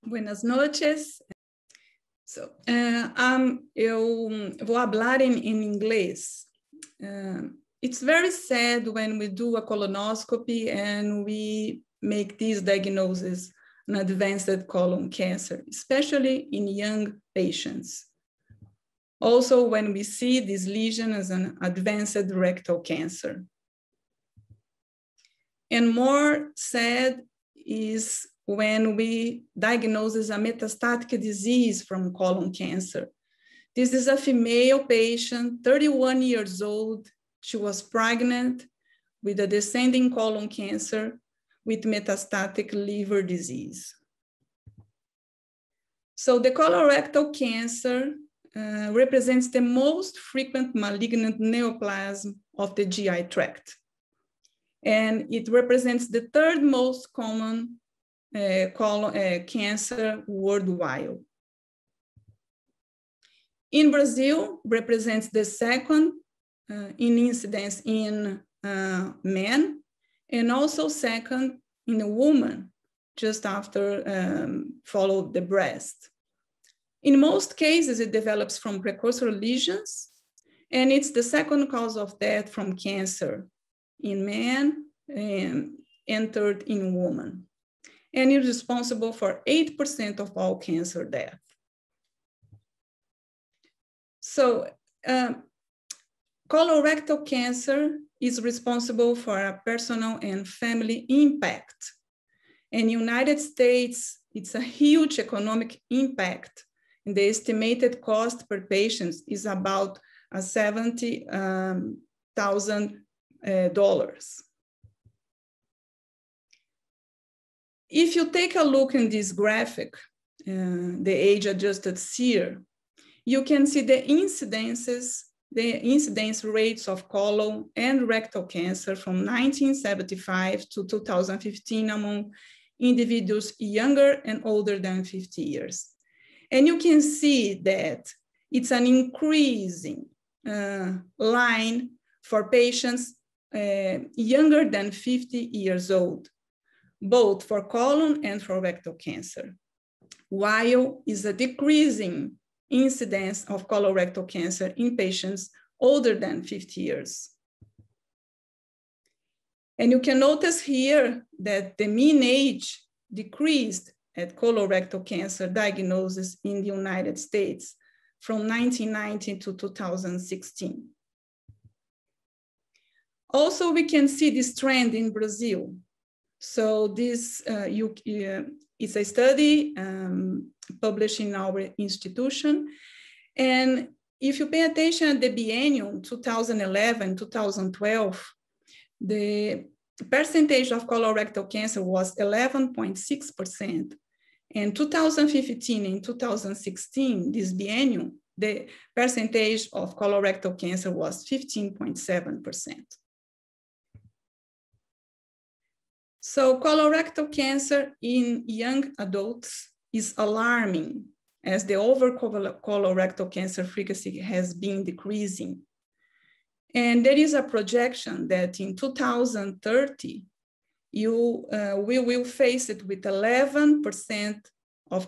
Buenas noches. Eu vou falar em inglês. It's very sad when we do a colonoscopy and we make this diagnosis, an advanced colon cancer, especially in young patients. Also, when we see this lesion as an advanced rectal cancer. And more sad is when we diagnose a metastatic disease from colon cancer. This is a female patient, 31 years old. She was pregnant with a descending colon cancer with metastatic liver disease. So the colorectal cancer represents the most frequent malignant neoplasm of the GI tract. And it represents the third most common colon cancer worldwide. In Brazil, represents the second in incidence in men, and also second in a woman, just after followed the breast. In most cases, it develops from precursor lesions, and it's the second cause of death from cancer in men and third in women. And is responsible for 8% of all cancer death. So colorectal cancer is responsible for a personal and family impact. In the United States, it's a huge economic impact. And the estimated cost per patient is about $70,000. If you take a look in this graphic, the age-adjusted SEER, you can see the incidence rates of colon and rectal cancer from 1975 to 2015 among individuals younger and older than 50 years. And you can see that it's an increasing line for patients younger than 50 years old, both for colon and for rectal cancer, while is a decreasing incidence of colorectal cancer in patients older than 50 years. And you can notice here that the mean age decreased at colorectal cancer diagnosis in the United States from 1990 to 2016. Also, we can see this trend in Brazil. So this it's a study published in our institution. And if you pay attention at the biennium 2011-2012, the percentage of colorectal cancer was 11.6%. In 2015 and 2016, this biennium, the percentage of colorectal cancer was 15.7%. So colorectal cancer in young adults is alarming, as the overall colorectal cancer frequency has been decreasing. And there is a projection that in 2030, we will face it with 11% of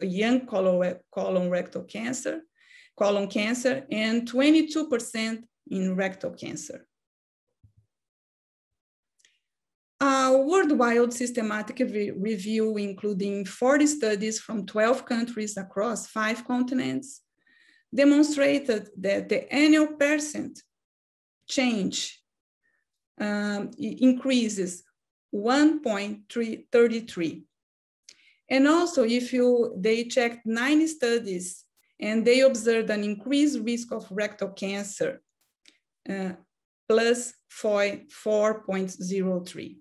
young colon cancer, and 22% in rectal cancer. A worldwide systematic review, including 40 studies from 12 countries across 5 continents, demonstrated that the annual percent change increases 1.33. And also, they checked 90 studies and they observed an increased risk of rectal cancer, plus 4.03.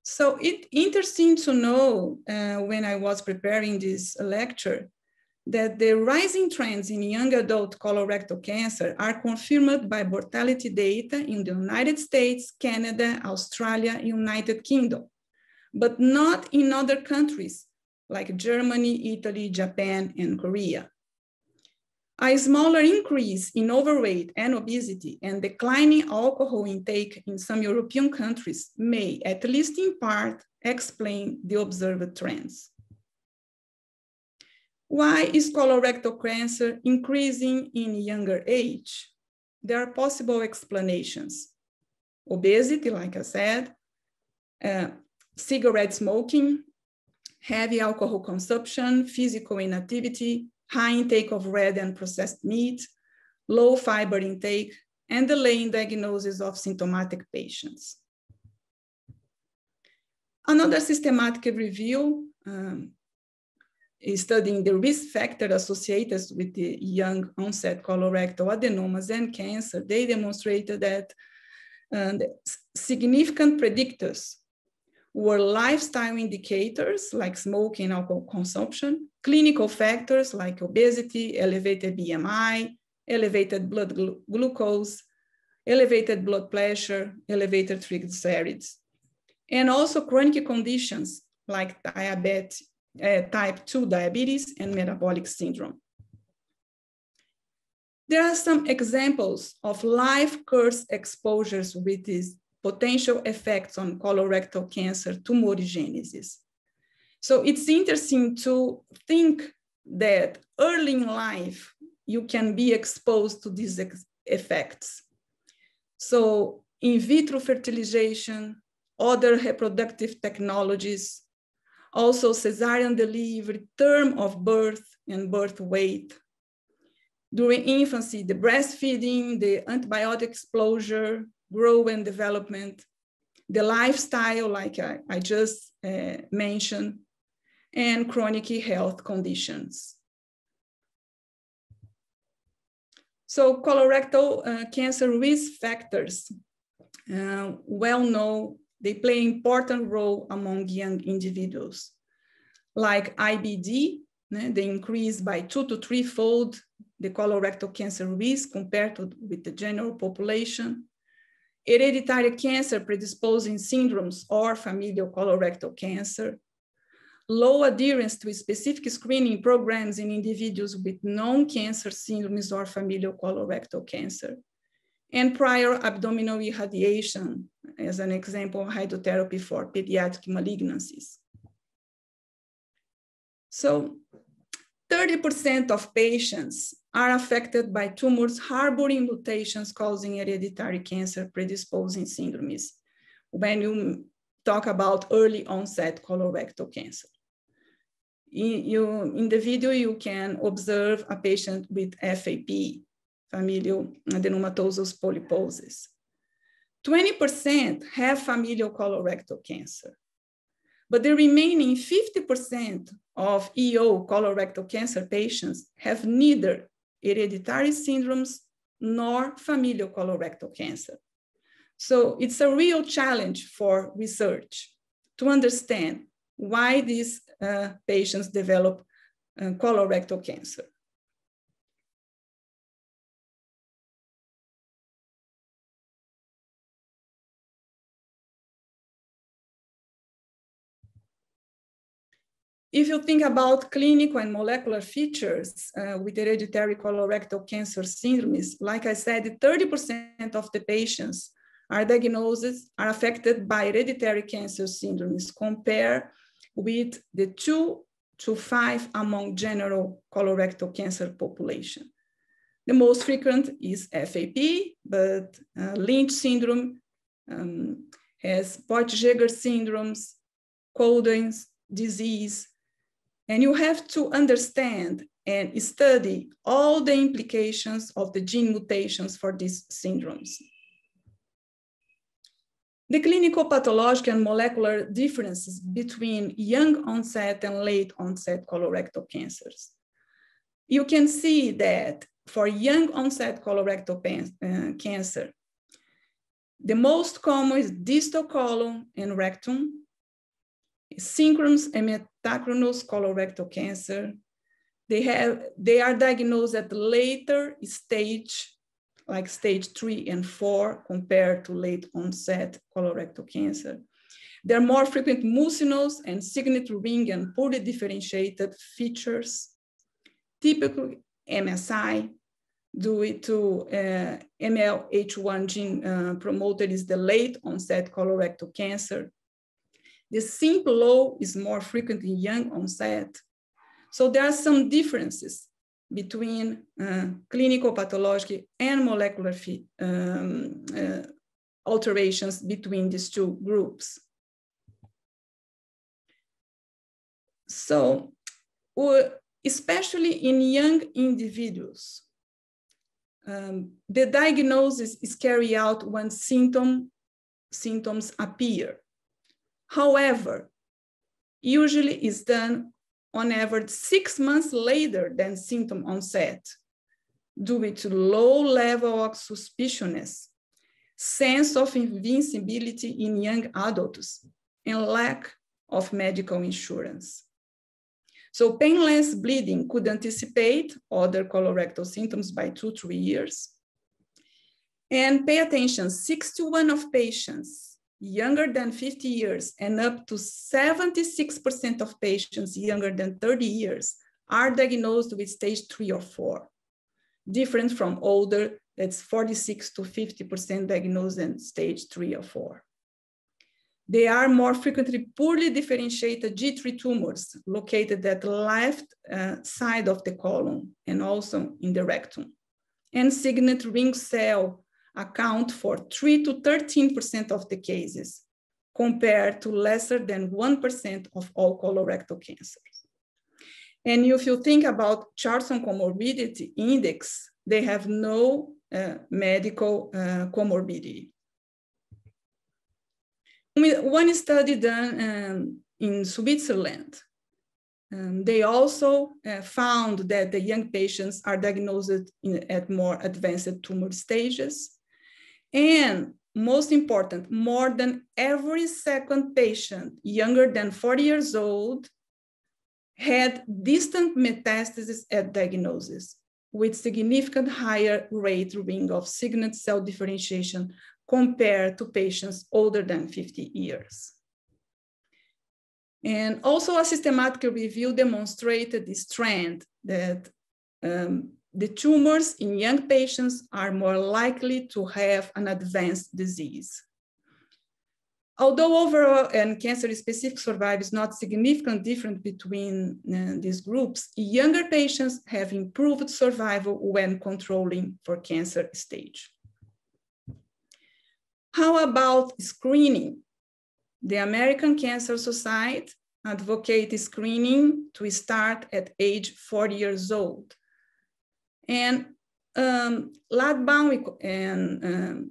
So it's interesting to know when I was preparing this lecture that the rising trends in young adult colorectal cancer are confirmed by mortality data in the United States, Canada, Australia, United Kingdom, but not in other countries like Germany, Italy, Japan, and Korea. A smaller increase in overweight and obesity and declining alcohol intake in some European countries may, at least in part, explain the observed trends. Why is colorectal cancer increasing in younger age? There are possible explanations. Obesity, like I said, cigarette smoking, heavy alcohol consumption, physical inactivity, high intake of red and processed meat, low fiber intake, and delay in diagnosis of symptomatic patients. Another systematic review is studying the risk factor associated with the young onset colorectal adenomas and cancer. They demonstrated that the significant predictors were lifestyle indicators like smoking and alcohol consumption, clinical factors like obesity, elevated BMI, elevated blood glucose, elevated blood pressure, elevated triglycerides, and also chronic conditions like diabetes, type 2 diabetes and metabolic syndrome. There are some examples of life course exposures with these potential effects on colorectal cancer tumorigenesis. So it's interesting to think that early in life, you can be exposed to these effects. So in vitro fertilization, other reproductive technologies, also cesarean delivery, term of birth and birth weight. During infancy, the breastfeeding, the antibiotic exposure, growth and development, the lifestyle, like I just mentioned, and chronic health conditions. So colorectal cancer risk factors, well known, they play an important role among young individuals, like IBD, they increase by 2 to 3-fold the colorectal cancer risk compared with the general population. Hereditary cancer predisposing syndromes or familial colorectal cancer, low adherence to specific screening programs in individuals with non-cancer syndromes or familial colorectal cancer, and prior abdominal irradiation, as an example, hydrotherapy for pediatric malignancies. So 30% of patients are affected by tumors harboring mutations causing hereditary cancer predisposing syndromes when you talk about early onset colorectal cancer. In the video, you can observe a patient with FAP, familial adenomatosis polyposis. 20% have familial colorectal cancer, but the remaining 50% of EO colorectal cancer patients have neither hereditary syndromes nor familial colorectal cancer. So it's a real challenge for research to understand why these patients develop colorectal cancer. If you think about clinical and molecular features with hereditary colorectal cancer syndromes, like I said, 30% of the patients are affected by hereditary cancer syndromes compared with the 2 to 5 among general colorectal cancer population. The most frequent is FAP, but Lynch syndrome has Porter-Jaeger syndromes, Coldren's disease, and you have to understand and study all the implications of the gene mutations for these syndromes. The clinical, pathological, and molecular differences between young onset and late onset colorectal cancers. You can see that for young onset colorectal cancer, the most common is distal colon and rectum, synchronous and metachronous colorectal cancer. They are diagnosed at the later stage, like stage 3 and 4, compared to late onset colorectal cancer. There are more frequent mucinous and signet ring and poorly differentiated features, typically MSI, due to MLH1 gene promoter is the late onset colorectal cancer. The SIMP-low is more frequent in young onset. So there are some differences between clinical pathological and molecular alterations between these two groups. So, especially in young individuals, the diagnosis is carried out when symptoms appear. However, usually it's done on average 6 months later than symptom onset, due to low level of suspiciousness, sense of invincibility in young adults, and lack of medical insurance. So painless bleeding could anticipate other colorectal symptoms by 2-3 years. And pay attention, 61 of patients younger than 50 years and up to 76% of patients younger than 30 years are diagnosed with stage 3 or 4, different from older, that's 46 to 50% diagnosed in stage 3 or 4. They are more frequently poorly differentiated G3 tumors located at the left side of the colon and also in the rectum. And signet ring cell account for 3 to 13% of the cases, compared to lesser than 1% of all colorectal cancers. And if you think about Charlson Comorbidity Index, they have no medical comorbidity. One study done in Switzerland, they also found that the young patients are diagnosed at more advanced tumor stages. And most important, more than every second patient younger than 40 years old had distant metastasis at diagnosis, with significant higher rate ring of signet cell differentiation compared to patients older than 50 years. And also a systematic review demonstrated this trend that the tumors in young patients are more likely to have an advanced disease. Although overall and cancer-specific survival is not significantly different between these groups, younger patients have improved survival when controlling for cancer stage. How about screening? The American Cancer Society advocates screening to start at age 40 years old. And Ladbaum and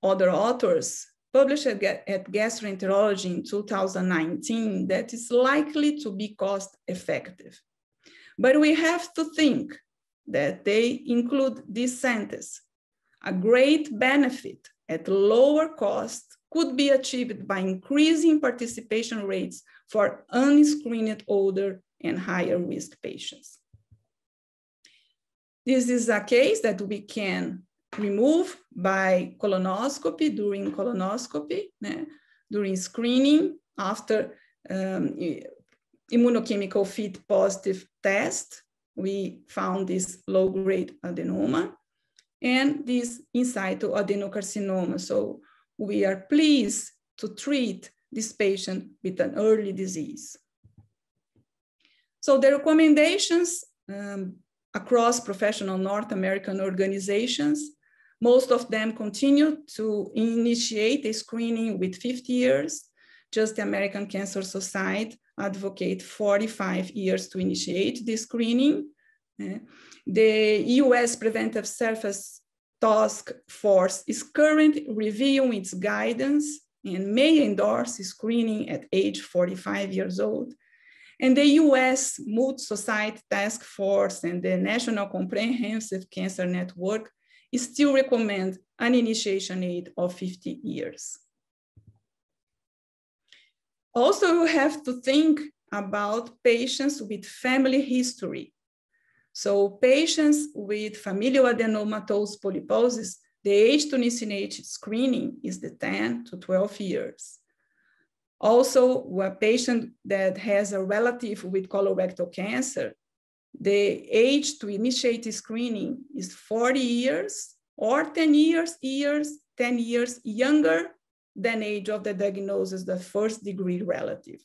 other authors published at Gastroenterology in 2019 that is likely to be cost effective. But we have to think that they include this sentence: a great benefit at lower cost could be achieved by increasing participation rates for unscreened older and higher risk patients. This is a case that we can remove by colonoscopy, during screening, after immunochemical fit positive test. We found this low-grade adenoma and this in situ adenocarcinoma. So we are pleased to treat this patient with an early disease. So the recommendations across professional North American organizations, most of them continue to initiate a screening with 50 years. Just the American Cancer Society advocate 45 years to initiate this screening. The US Preventive Services Task Force is currently reviewing its guidance and may endorse screening at age 45 years old. And the US Multi-Society Task Force and the National Comprehensive Cancer Network still recommend an initiation age of 50 years. Also, you have to think about patients with family history. So patients with familial adenomatous polyposis, the age to initiate screening is the 10 to 12 years. Also, a patient that has a relative with colorectal cancer, The age to initiate screening is 40 years or 10 years younger than age of the diagnosis, the first degree relative.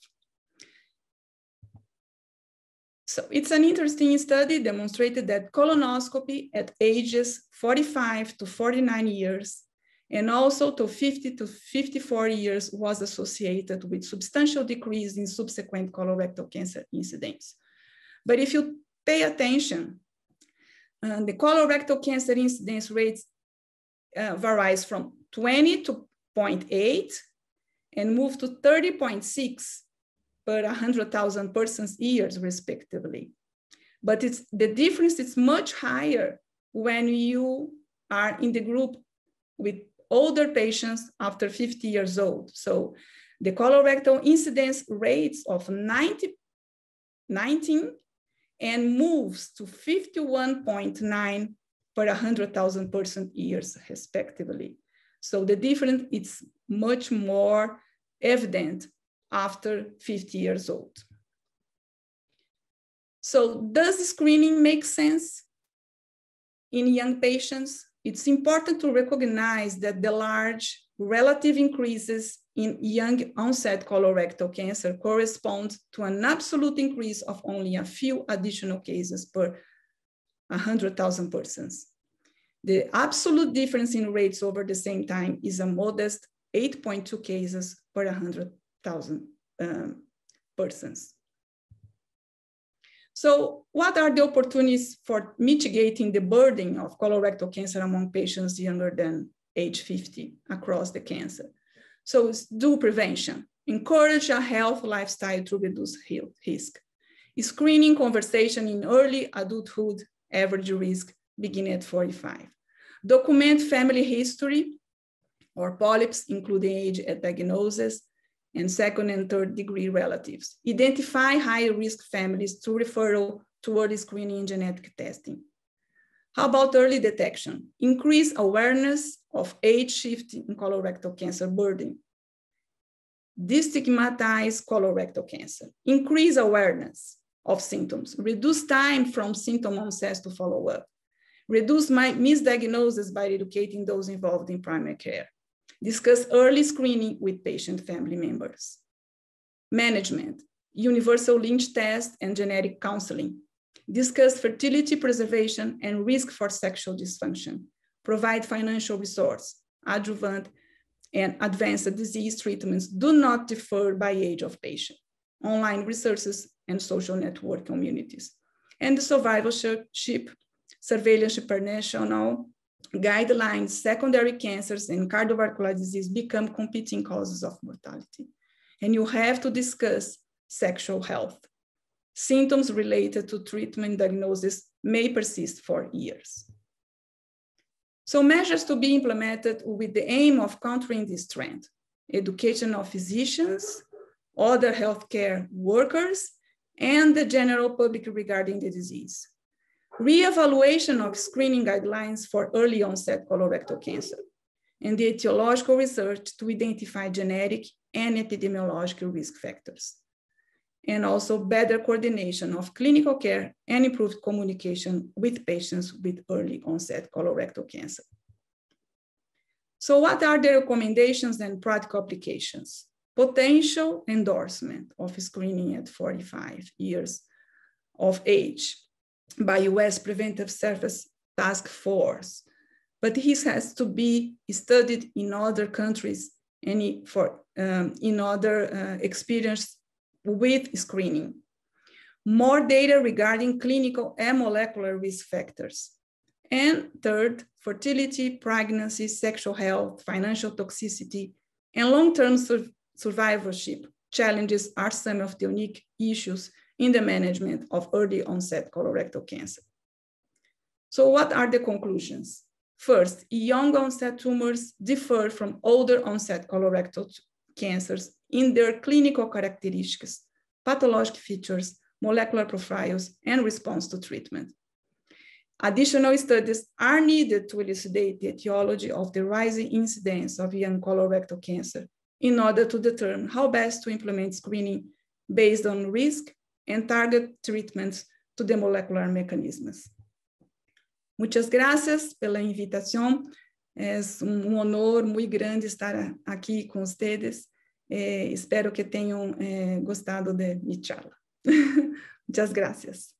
So it's an interesting study demonstrated that colonoscopy at ages 45 to 49 years and also to 50 to 54 years was associated with substantial decrease in subsequent colorectal cancer incidence. But if you pay attention, the colorectal cancer incidence rates varies from 20 to 0.8 and move to 30.6 per 100,000 persons years respectively. But the difference is much higher when you are in the group with older patients after 50 years old. So the colorectal incidence rates of 19 and moves to 51.9 per 100,000 person years respectively. So the difference is much more evident after 50 years old. So does screening make sense in young patients? It's important to recognize that the large relative increases in young onset colorectal cancer correspond to an absolute increase of only a few additional cases per 100,000 persons. The absolute difference in rates over the same time is a modest 8.2 cases per 100,000 persons. So what are the opportunities for mitigating the burden of colorectal cancer among patients younger than age 50 across the cancer? So it's do prevention, encourage a healthy lifestyle to reduce risk. Screening conversation in early adulthood, average risk begin at 45. Document family history or polyps, including age at diagnosis, and second and third degree relatives. Identify high risk families through referral to early screening and genetic testing. How about early detection? Increase awareness of age shift in colorectal cancer burden. Destigmatize colorectal cancer. Increase awareness of symptoms. Reduce time from symptom onset to follow-up. Reduce misdiagnosis by educating those involved in primary care. Discuss early screening with patient family members. Management, universal Lynch test and genetic counseling. Discuss fertility preservation and risk for sexual dysfunction. Provide financial resource, adjuvant and advanced disease treatments do not differ by age of patient. Online resources and social network communities. And the survivorship, surveillance international guidelines, secondary cancers and cardiovascular disease become competing causes of mortality. And you have to discuss sexual health. Symptoms related to treatment diagnosis may persist for years. So measures to be implemented with the aim of countering this trend. Education of physicians, other healthcare workers, and the general public regarding the disease. Re-evaluation of screening guidelines for early onset colorectal cancer, and the etiological research to identify genetic and epidemiological risk factors. And also better coordination of clinical care and improved communication with patients with early onset colorectal cancer. So what are the recommendations and practical applications? Potential endorsement of screening at 45 years of age by US Preventive Service Task Force, but this has to be studied in other countries and in other experience with screening. More data regarding clinical and molecular risk factors. And third, fertility, pregnancy, sexual health, financial toxicity, and long-term survivorship challenges are some of the unique issues in the management of early onset colorectal cancer. So what are the conclusions? First, young onset tumors differ from older onset colorectal cancers in their clinical characteristics, pathologic features, molecular profiles, and response to treatment. Additional studies are needed to elucidate the etiology of the rising incidence of young colorectal cancer in order to determine how best to implement screening based on risk and target treatments to the molecular mechanisms. Muchas gracias pela invitação. É honor muito grande estar aqui com vocês. Espero que tenham gostado de minha charla. Muchas gracias.